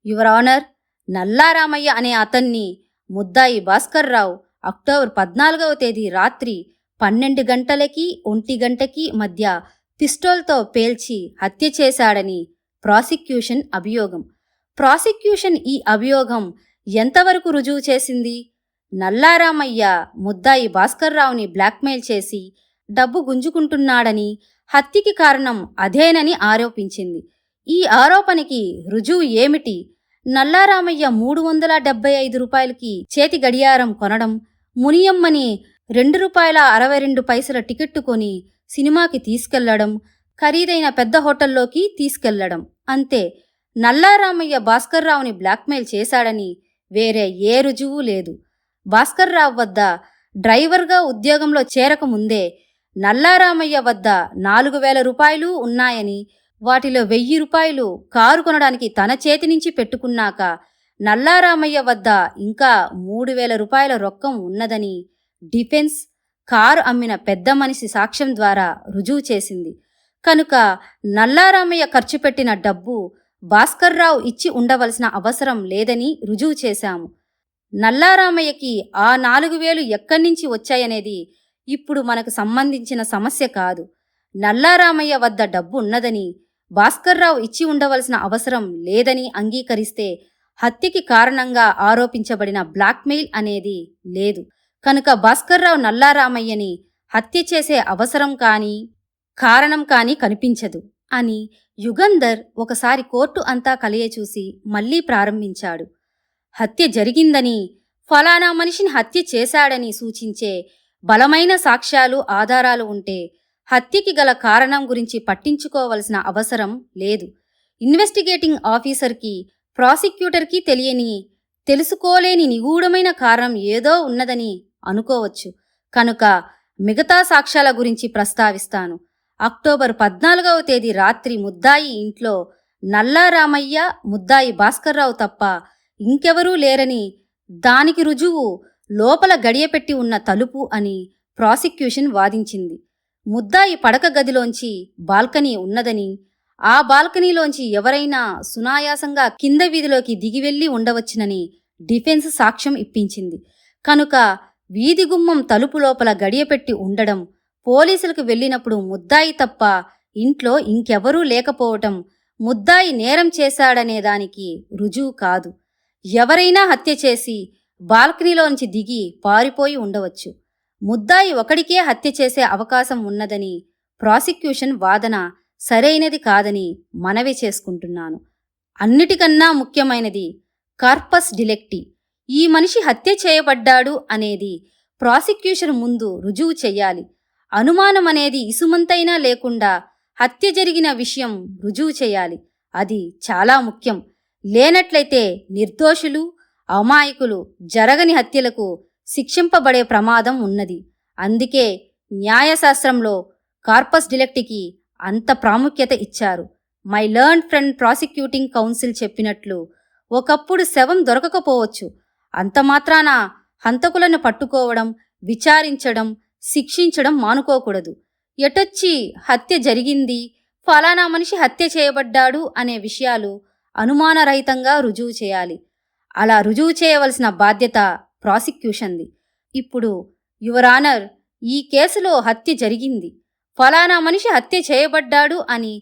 యువర్ ఆనర్, నల్లారామయ్య అనే అతన్ని ముద్దాయి భాస్కర్రావు అక్టోబర్ 14వ తేదీ రాత్రి 12 గంటలకి 1 గంటకి మధ్య పిస్టోల్తో పేల్చి హత్య చేశాడని ప్రాసిక్యూషన్ అభియోగం. ప్రాసిక్యూషన్ ఈ అభియోగం ఎంతవరకు రుజువు చేసింది? నల్లారామయ్య ముద్దాయి భాస్కర్రావుని బ్లాక్మెయిల్ చేసి డబ్బు గుంజుకుంటున్నాడని, హత్యకి కారణం అదేనని ఆరోపించింది. ఈ ఆరోపణకి రుజువు ఏమిటి? నల్లారామయ్య 375 రూపాయలకి చేతి గడియారం కొనడం, మునియమ్మని ₹2.62 టికెట్టు కొని సినిమాకి తీసుకెళ్లడం, ఖరీదైన పెద్ద హోటల్లోకి తీసుకెళ్లడం. అంతే. నల్లారామయ్య భాస్కర్రావుని బ్లాక్మెయిల్ చేశాడని వేరే ఏ రుజువు లేదు. భాస్కర్రావు వద్ద డ్రైవర్గా ఉద్యోగంలో చేరకముందే నల్లారామయ్య వద్ద 4,000 రూపాయలు ఉన్నాయని, వాటిలో 1,000 రూపాయలు కారు కొనడానికి తన చేతి నుంచి పెట్టుకున్నాక నల్లారామయ్య వద్ద ఇంకా 3,000 రూపాయల రొక్కం ఉన్నదని డిఫెన్స్ కారు అమ్మిన పెద్ద మనిషి సాక్ష్యం ద్వారా రుజువు చేసింది. కనుక నల్లారామయ్య ఖర్చు పెట్టిన డబ్బు భాస్కర్రావు ఇచ్చి ఉండవలసిన అవసరం లేదని రుజువు చేశాము. నల్లారామయ్యకి ఆ 4,000 ఎక్కడి నుంచి వచ్చాయనేది ఇప్పుడు మనకు సంబంధించిన సమస్య కాదు. నల్లారామయ్య వద్ద డబ్బు ఉన్నదని, భాస్కర్రావు ఇచ్చి ఉండవలసిన అవసరం లేదని అంగీకరిస్తే హత్యకి కారణంగా ఆరోపించబడిన బ్లాక్మెయిల్ అనేది లేదు. కనుక భాస్కర్రావు నల్లారామయ్యని హత్య చేసే అవసరం కానీ కారణం కానీ కనిపించదు అని యుగంధర్ ఒకసారి కోర్టు అంతా కలియచూసి మళ్లీ ప్రారంభించాడు. హత్య జరిగిందని, ఫలానా మనిషిని హత్య చేశాడని సూచించే బలమైన సాక్ష్యాలు, ఆధారాలు ఉంటే హత్యకి గల కారణం గురించి పట్టించుకోవలసిన అవసరం లేదు. ఇన్వెస్టిగేటింగ్ ఆఫీసర్కి, ప్రాసిక్యూటర్కి తెలుసుకోలేని నిగూఢమైన కారణం ఏదో ఉన్నదని అనుకోవచ్చు. కనుక మిగతా సాక్ష్యాల గురించి ప్రస్తావిస్తాను. అక్టోబర్ 14వ తేదీ రాత్రి ముద్దాయి ఇంట్లో నల్లారామయ్య, ముద్దాయి భాస్కర్రావు తప్ప ఇంకెవరూ లేరని, దానికి రుజువు లోపల గడియపెట్టి ఉన్న తలుపు అని ప్రాసిక్యూషన్ వాదించింది. ముద్దాయి పడక గదిలోంచి బాల్కనీ ఉన్నదని, ఆ బాల్కనీలోంచి ఎవరైనా సునాయాసంగా కింద వీధిలోకి దిగివెళ్లి ఉండవచ్చునని డిఫెన్స్ సాక్ష్యం ఇప్పించింది. కనుక వీధి గుమ్మం తలుపు లోపల గడియపెట్టి ఉండడం, పోలీసులకు వెళ్ళినప్పుడు ముద్దాయి తప్ప ఇంట్లో ఇంకెవరూ లేకపోవటం ముద్దాయి నేరం చేశాడనే దానికి రుజువు కాదు. ఎవరైనా హత్య చేసి బాల్కనీలోంచి దిగి పారిపోయి ఉండవచ్చు. ముద్దాయి ఒకడికే హత్య చేసే అవకాశం ఉన్నదని ప్రాసిక్యూషన్ వాదన సరైనది కాదని మనవి చేసుకుంటున్నాను. అన్నిటికన్నా ముఖ్యమైనది కార్పస్ డిలెక్టి. ఈ మనిషి హత్య చేయబడ్డాడు అనేది ప్రాసిక్యూషన్ ముందు రుజువు చెయ్యాలి. అనుమానం అనేది ఇసుమంతైనా లేకుండా హత్య జరిగిన విషయం రుజువు చేయాలి. అది చాలా ముఖ్యం. లేనట్లయితే నిర్దోషులు, అమాయకులు జరగని హత్యలకు శిక్షింపబడే ప్రమాదం ఉన్నది. అందుకే న్యాయశాస్త్రంలో కార్పస్ డిలెక్టికి అంత ప్రాముఖ్యత ఇచ్చారు. My learned friend prosecuting council చెప్పినట్లు, ఒకప్పుడు శవం దొరకకపోవచ్చు, అంత మాత్రాన హంతకులను పట్టుకోవడం, విచారించడం, శిక్షించడం మానుకోకూడదు. ఎటొచ్చి హత్య జరిగింది, ఫలానా మనిషి హత్య చేయబడ్డాడు అనే విషయాలు అనుమానరహితంగా రుజువు చేయాలి. అలా రుజువు చేయవలసిన బాధ్యత ప్రాసిక్యూషన్ది. ఇప్పుడు యువర్ ఆనర్, ఈ కేసులో హత్య జరిగింది, ఫలానా మనిషి హత్య చేయబడ్డాడు అని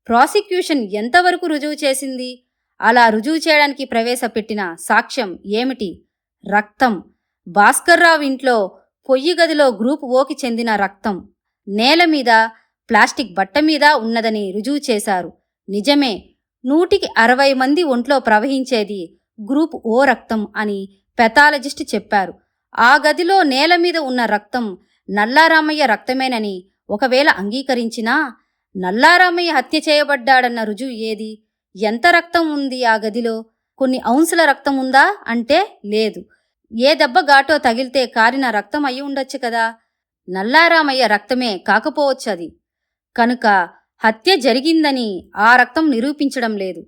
ప్రాసిక్యూషన్ ఎంతవరకు రుజువు చేసింది? అలా రుజువు చేయడానికి ప్రవేశపెట్టిన సాక్ష్యం ఏమిటి? రక్తం. భాస్కర్రావు ఇంట్లో పొయ్యి గదిలో గ్రూప్ ఓకి చెందిన రక్తం నేల మీద ప్లాస్టిక్ బట్ట మీద ఉన్నదని రుజువు చేశారు. నిజమే, 160 మంది ఒంట్లో ప్రవహించేది గ్రూప్ ఓ రక్తం అని పెథాలజిస్ట్ చెప్పారు. ఆ గదిలో నేల మీద ఉన్న రక్తం నల్లారామయ్య రక్తమేనని ఒకవేళ అంగీకరించినా నల్లారామయ్య హత్య చేయబడ్డాడన్న రుజువు ఏది? ఎంత రక్తం ఉంది ఆ గదిలో? కొన్ని ఔన్సుల రక్తం ఉందా అంటే లేదు. ఏ దెబ్బ ఘాటో తగిలితే కారిన రక్తం అయి ఉండొచ్చు కదా. నల్లారామయ్య రక్తమే కాకపోవచ్చది. కనుక హత్య జరిగిందని ఆ రక్తం నిరూపించడం లేదు.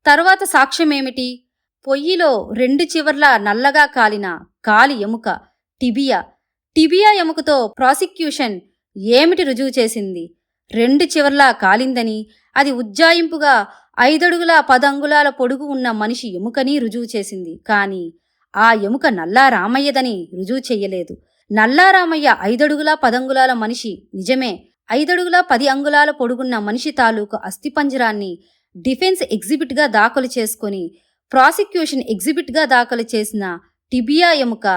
తరువాత సాక్ష్యమేమిటి? పొయ్యిలో 2 చివర్లా నల్లగా కాలిన కాలి ఎముక, టిబియా ఎముకతో ప్రాసిక్యూషన్ ఏమిటి రుజువు చేసింది? 2 చివర్లా కాలిందని, అది ఉజ్జాయింపుగా 5 అడుగుల 10 అంగుళాల పొడుగు ఉన్న మనిషి ఎముకని రుజువు చేసింది. కానీ ఆ ఎముక నల్లారామయ్యదని రుజువు చెయ్యలేదు. నల్లారామయ్య 5 అడుగుల 10 అంగుళాల మనిషి నిజమే. 5 అడుగుల 10 అంగుళాల పొడుగున్న మనిషి తాలూకు అస్థిపంజరాన్ని డిఫెన్స్ ఎగ్జిబిట్గా దాఖలు చేసుకుని ప్రాసిక్యూషన్ ఎగ్జిబిట్గా దాఖలు చేసిన టిబియా ఎముక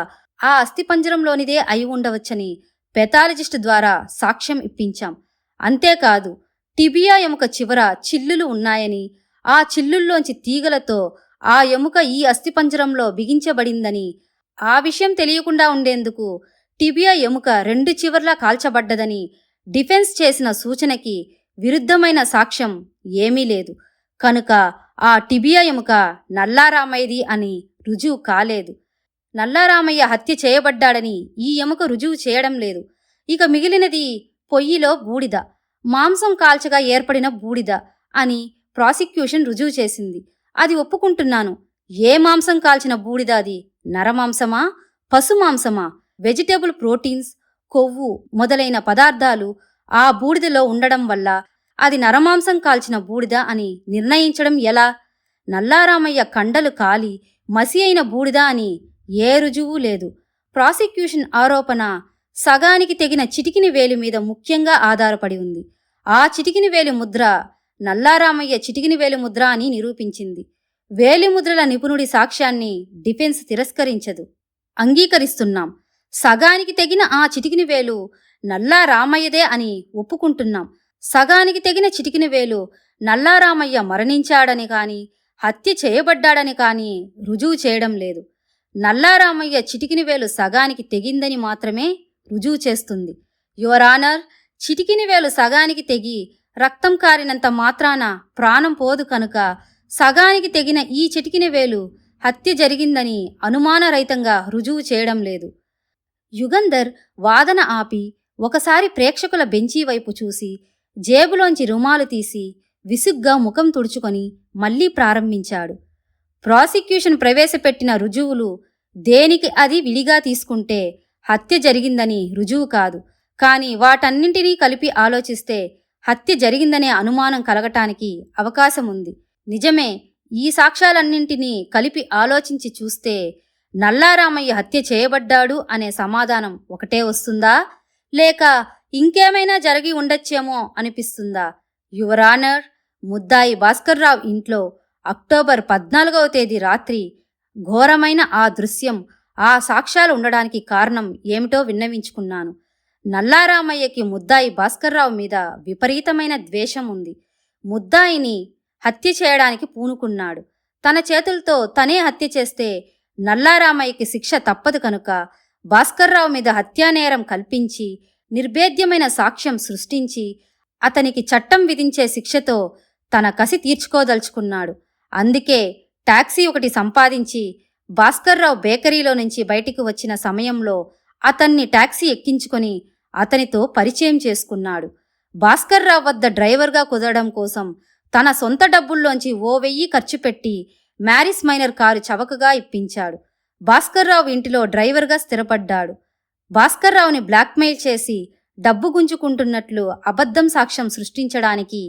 ఆ అస్థిపంజరంలోనిదే అయి ఉండవచ్చని పెథాలజిస్ట్ ద్వారా సాక్ష్యం ఇప్పించాం. అంతేకాదు, టిబియా ఎముక చివర చిల్లులు ఉన్నాయని, ఆ చిల్లుల్లోంచి తీగలతో ఆ ఎముక ఈ అస్థిపంజరంలో బిగించబడిందని, ఆ విషయం తెలియకుండా ఉండేందుకు టిబియా ఎముక 2 చివర్లా కాల్చబడ్డదని డిఫెన్స్ చేసిన సూచనకి విరుద్ధమైన సాక్ష్యం ఏమీ లేదు. కనుక ఆ టిబియా ఎముక నల్లారామయ్యది అని రుజువు కాలేదు. నల్లారామయ్య హత్య చేయబడ్డాడని ఈ ఎముక రుజువు చేయడం లేదు. ఇక మిగిలినది పొయ్యిలో బూడిద, మాంసం కాల్చగా ఏర్పడిన బూడిద అని ప్రాసిక్యూషన్ రుజువు చేసింది. అది ఒప్పుకుంటున్నాను. ఏ మాంసం కాల్చిన బూడిద అది? నరమాంసమా, పశుమాంసమా? వెజిటేబుల్ ప్రోటీన్స్, కొవ్వు మొదలైన పదార్థాలు ఆ బూడిదలో ఉండడం వల్ల అది నరమాంసం కాల్చిన బూడిద అని నిర్ణయించడం ఎలా? నల్లారామయ్య కండలు కాలి మసి అయిన బూడిద అని ఏ రుజువు లేదు. ప్రాసిక్యూషన్ ఆరోపణ సగానికి తెగిన చిటికిని వేలి మీద ముఖ్యంగా ఆధారపడి ఉంది. ఆ చిటికిని వేలి ముద్ర నల్లారామయ్య చిటికిని వేలి ముద్ర అని నిరూపించింది. వేలిముద్రల నిపుణుడి సాక్ష్యాన్ని డిఫెన్స్ తిరస్కరించదు. అంగీకరిస్తున్నాం. సగానికి తెగిన ఆ చిటికిని వేలు నల్లారామయ్యదే అని ఒప్పుకుంటున్నాం. సగానికి తెగిన చిటికిని వేలు నల్లారామయ్య మరణించాడని కానీ హత్య చేయబడ్డాడని కానీ రుజువు చేయడం లేదు. నల్లారామయ్య చిటికిని వేలు సగానికి తెగిందని మాత్రమే రుజువు చేస్తుంది. యువర్ ఆనర్, చిటికిని వేలు సగానికి తెగి రక్తం కారినంత మాత్రాన ప్రాణం పోదు. కనుక సగానికి తెగిన ఈ చిటికిని వేలు హత్య జరిగిందని అనుమానరహితంగా రుజువు చేయడం లేదు. యుగంధర్ వాదన ఆపి ఒకసారి ప్రేక్షకుల బెంచీ వైపు చూసి జేబులోంచి రుమాలు తీసి విసుగ్గా ముఖం తుడుచుకొని మళ్లీ ప్రారంభించాడు. ప్రాసిక్యూషన్ ప్రవేశపెట్టిన రుజువులు దేనికి అది విడిగా తీసుకుంటే హత్య జరిగిందని రుజువు కాదు. కానీ వాటన్నింటినీ కలిపి ఆలోచిస్తే హత్య జరిగిందనే అనుమానం కలగటానికి అవకాశం ఉంది. నిజమే, ఈ సాక్ష్యాలన్నింటినీ కలిపి ఆలోచించి చూస్తే నల్లారామయ్య హత్య చేయబడ్డాడు అనే సమాధానం ఒకటే వస్తుందా, లేక ఇంకేమైనా జరిగి ఉండొచ్చేమో అనిపిస్తుందా? యువర్ ఆనర్, ముద్దాయి భాస్కర్రావు ఇంట్లో అక్టోబర్ 14వ తేదీ రాత్రి ఘోరమైన ఆ దృశ్యం, ఆ సాక్ష్యాలు ఉండడానికి కారణం ఏమిటో విన్నవించుకున్నాను. నల్లారామయ్యకి ముద్దాయి భాస్కర్రావు మీద విపరీతమైన ద్వేషం ఉంది. ముద్దాయిని హత్య చేయడానికి పూనుకున్నాడు. తన చేతులతో తనే హత్య చేస్తే నల్లారామయ్యకి శిక్ష తప్పదు. కనుక భాస్కర్రావు మీద హత్యానేరం కల్పించి నిర్భేద్యమైన సాక్ష్యం సృష్టించి అతనికి చట్టం విధించే శిక్షతో తన కసి తీర్చుకోదలుచుకున్నాడు. అందుకే టాక్సీ ఒకటి సంపాదించి భాస్కర్రావు బేకరీలో నుంచి బయటికి వచ్చిన సమయంలో అతన్ని టాక్సీ ఎక్కించుకొని అతనితో పరిచయం చేసుకున్నాడు. భాస్కర్రావు వద్ద డ్రైవర్గా కుదరడం కోసం తన సొంత డబ్బుల్లోంచి 1000 ఖర్చు పెట్టి మ్యారిస్ మైనర్ కారు చవకగా ఇప్పించాడు. భాస్కర్రావు ఇంటిలో డ్రైవర్గా స్థిరపడ్డాడు. భాస్కర్రావుని బ్లాక్మెయిల్ చేసి డబ్బు గుంజుకుంటున్నట్లు అబద్ధం సాక్ష్యం సృష్టించడానికి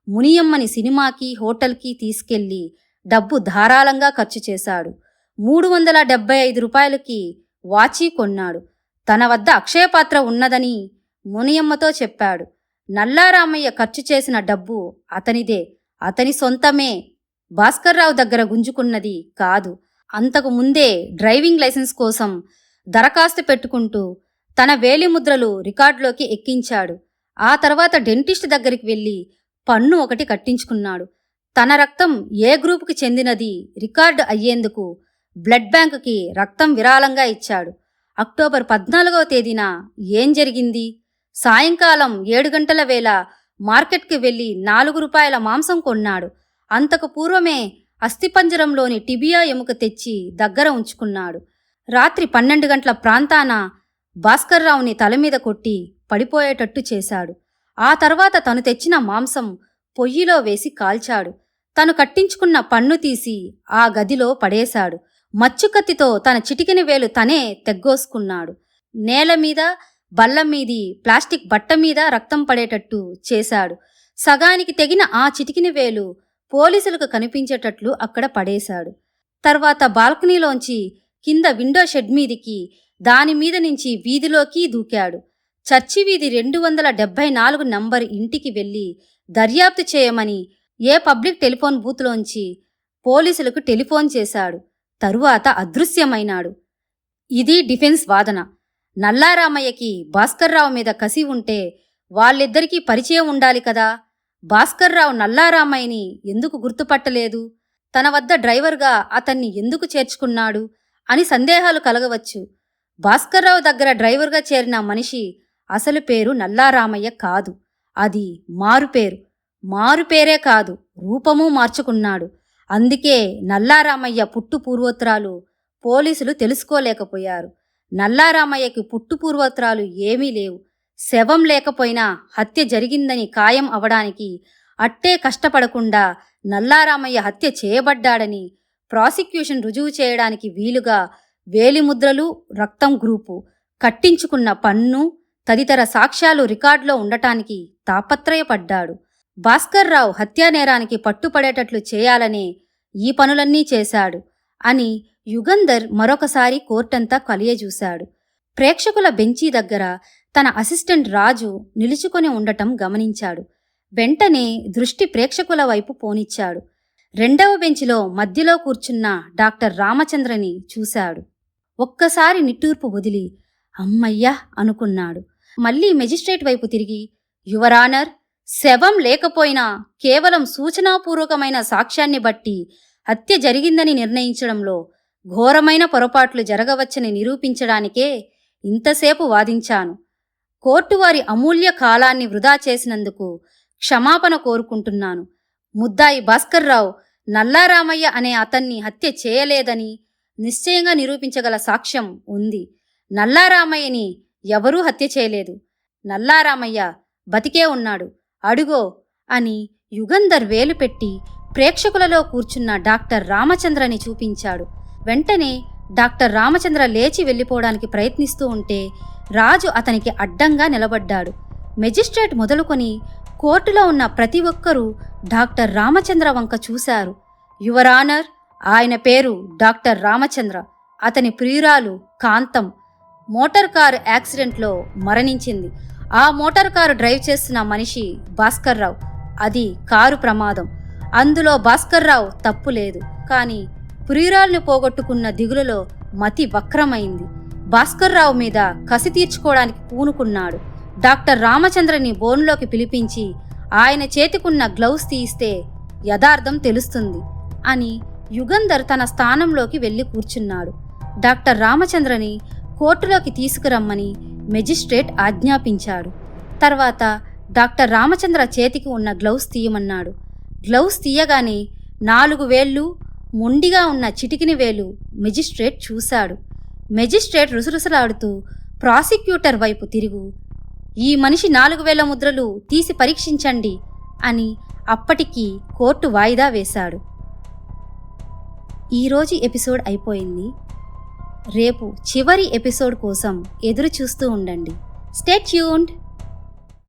మునియమ్మని సినిమాకి, హోటల్కి తీసుకెళ్లి డబ్బు ధారాళంగా ఖర్చు చేశాడు. 375 రూపాయలకి వాచీ కొన్నాడు. తన వద్ద అక్షయపాత్ర ఉన్నదని మునియమ్మతో చెప్పాడు. నల్లారామయ్య ఖర్చు చేసిన డబ్బు అతనిదే, అతని సొంతమే, భాస్కర్రావు దగ్గర గుంజుకున్నది కాదు. అంతకు ముందే డ్రైవింగ్ లైసెన్స్ కోసం దరఖాస్తు పెట్టుకుంటూ తన వేలిముద్రలు రికార్డులోకి ఎక్కించాడు. ఆ తర్వాత డెంటిస్ట్ దగ్గరికి వెళ్ళి పన్ను ఒకటి కట్టించుకున్నాడు. తన రక్తం ఏ గ్రూపుకి చెందినది రికార్డు అయ్యేందుకు బ్లడ్ బ్యాంకుకి రక్తం విరాళంగా ఇచ్చాడు. అక్టోబర్ 14వ తేదీన ఏం జరిగింది? సాయంకాలం 7 గంటల వేళ మార్కెట్కి వెళ్ళి 4 రూపాయల మాంసం కొన్నాడు. అంతకు పూర్వమే అస్థిపంజరంలోని టిబియా ఎముక తెచ్చి దగ్గర ఉంచుకున్నాడు. రాత్రి 12 గంటల ప్రాంతాన భాస్కర్రావుని తలమీద కొట్టి పడిపోయేటట్టు చేశాడు. ఆ తర్వాత తను తెచ్చిన మాంసం పొయ్యిలో వేసి కాల్చాడు. తను కట్టించుకున్న పన్ను తీసి ఆ గదిలో పడేశాడు. మచ్చుకత్తితో తన చిటికెన వేలు తనే తెగ్గోసుకున్నాడు. నేలమీద, బల్లమీది ప్లాస్టిక్ బట్ట మీద రక్తం పడేటట్టు చేశాడు. సగానికి తెగిన ఆ చిటికెన వేలు పోలీసులకు కనిపించేటట్లు అక్కడ పడేశాడు. తర్వాత బాల్కనీలోంచి కింద విండో షెడ్ మీదికి, దానిమీద నుంచి వీధిలోకి దూకాడు. చర్చి వీధి 274 నంబర్ ఇంటికి వెళ్ళి దర్యాప్తు చేయమని ఏ పబ్లిక్ టెలిఫోన్ బూత్లోంచి పోలీసులకు టెలిఫోన్ చేశాడు. తరువాత అదృశ్యమైనాడు. ఇది డిఫెన్స్ వాదన. నల్లారామయ్యకి భాస్కర్రావు మీద కసి ఉంటే వాళ్ళిద్దరికీ పరిచయం ఉండాలి కదా. భాస్కర్రావు నల్లారామయ్యని ఎందుకు గుర్తుపట్టలేదు? తన వద్ద డ్రైవర్గా అతన్ని ఎందుకు చేర్చుకున్నాడు అని సందేహాలు కలగవచ్చు. భాస్కర్రావు దగ్గర డ్రైవర్గా చేరిన మనిషి అసలు పేరు నల్లారామయ్య కాదు. అది మారుపేరు. మారుపేరే కాదు, రూపమూ మార్చుకున్నాడు. అందుకే నల్లారామయ్య పుట్టు పూర్వోత్తరాలు పోలీసులు తెలుసుకోలేకపోయారు. నల్లారామయ్యకి పుట్టు పూర్వోత్తరాలు ఏమీ లేవు. శవం లేకపోయినా హత్య జరిగిందని ఖాయం అవడానికి అట్టే కష్టపడకుండా నల్లారామయ్య హత్య చేయబడ్డాడని ప్రాసిక్యూషన్ రుజువు చేయడానికి వీలుగా వేలిముద్రలు, రక్తం గ్రూపు, కట్టించుకున్న పన్ను తదితర సాక్ష్యాలు రికార్డులో ఉండటానికి తాపత్రయపడ్డాడు. భాస్కర్రావు హత్యానేరానికి పట్టుపడేటట్లు చేయాలనే ఈ పనులన్నీ చేశాడు అని యుగంధర్ మరొకసారి కోర్టంతా కలియజూశాడు. ప్రేక్షకుల బెంచీ దగ్గర తన అసిస్టెంట్ రాజు నిలుచుకొని ఉండటం గమనించాడు. వెంటనే దృష్టి ప్రేక్షకుల వైపు పోనిచ్చాడు. 2వ బెంచిలో మధ్యలో కూర్చున్న డాక్టర్ రామచంద్రని చూశాడు. ఒక్కసారి నిట్టూర్పు వదిలి అమ్మయ్యా అనుకున్నాడు. మళ్ళీ మెజిస్ట్రేట్ వైపు తిరిగి, యువర్ ఆనర్, శవం లేకపోయినా కేవలం సూచనాపూర్వకమైన సాక్ష్యాన్ని బట్టి హత్య జరిగిందని నిర్ణయించడంలో ఘోరమైన పొరపాట్లు జరగవచ్చని నిరూపించడానికే ఇంతసేపు వాదించాను. కోర్టు వారి అమూల్య కాలాన్ని వృధా చేసినందుకు క్షమాపణ కోరుకుంటున్నాను. ముద్దాయి భాస్కర్రావు నల్లారామయ్య అనే అతన్ని హత్య చేయలేదని నిశ్చయంగా నిరూపించగల సాక్ష్యం ఉంది. నల్లారామయ్యని ఎవరూ హత్య చేయలేదు. నల్లారామయ్య బతికే ఉన్నాడు. అడుగో అని యుగంధర్ వేలు పెట్టి ప్రేక్షకులలో కూర్చున్న డాక్టర్ రామచంద్రని చూపించాడు. వెంటనే డాక్టర్ రామచంద్ర లేచి వెళ్ళిపోవడానికి ప్రయత్నిస్తూ ఉంటే రాజు అతనికి అడ్డంగా నిలబడ్డాడు. మెజిస్ట్రేట్ మొదలుకొని కోర్టులో ఉన్న ప్రతి ఒక్కరూ డాక్టర్ రామచంద్ర వంక చూశారు. యువర్ ఆనర్, ఆయన పేరు డాక్టర్ రామచంద్ర. అతని ప్రియురాలు కాంతం మోటార్ కారు యాక్సిడెంట్లో మరణించింది. ఆ మోటార్ కారు డ్రైవ్ చేస్తున్న మనిషి భాస్కర్రావు. అది కారు ప్రమాదం. అందులో భాస్కర్రావు తప్పు లేదు. కానీ ప్రియురాల్ని పోగొట్టుకున్న దిగులులో మతి వక్రమైంది. భాస్కర్రావు మీద కసి తీర్చుకోవడానికి పూనుకున్నాడు. డాక్టర్ రామచంద్రని బోన్లోకి పిలిపించి ఆయన చేతికున్న గ్లౌస్ తీయిస్తే యథార్థం తెలుస్తుంది అని యుగంధర్ తన స్థానంలోకి వెళ్ళి కూర్చున్నాడు. డాక్టర్ రామచంద్రని కోర్టులోకి తీసుకురమ్మని మెజిస్ట్రేట్ ఆజ్ఞాపించాడు. తర్వాత డాక్టర్ రామచంద్ర చేతికి ఉన్న గ్లౌస్ తీయమన్నాడు. గ్లౌస్ తీయగానే 4 వేళ్ళు, మొండిగా ఉన్న చిటికిన వేలు మెజిస్ట్రేట్ చూశాడు. మెజిస్ట్రేట్ రుసరుసలాడుతూ ప్రాసిక్యూటర్ వైపు తిరుగు, ఈ మనిషి 4 వేల ముద్రలు తీసి పరీక్షించండి అని అప్పటికి కోర్టు వాయిదా వేశాడు. ఈరోజు ఎపిసోడ్ అయిపోయింది. రేపు చివరి ఎపిసోడ్ కోసం ఎదురు చూస్తూ ఉండండి. Stay tuned.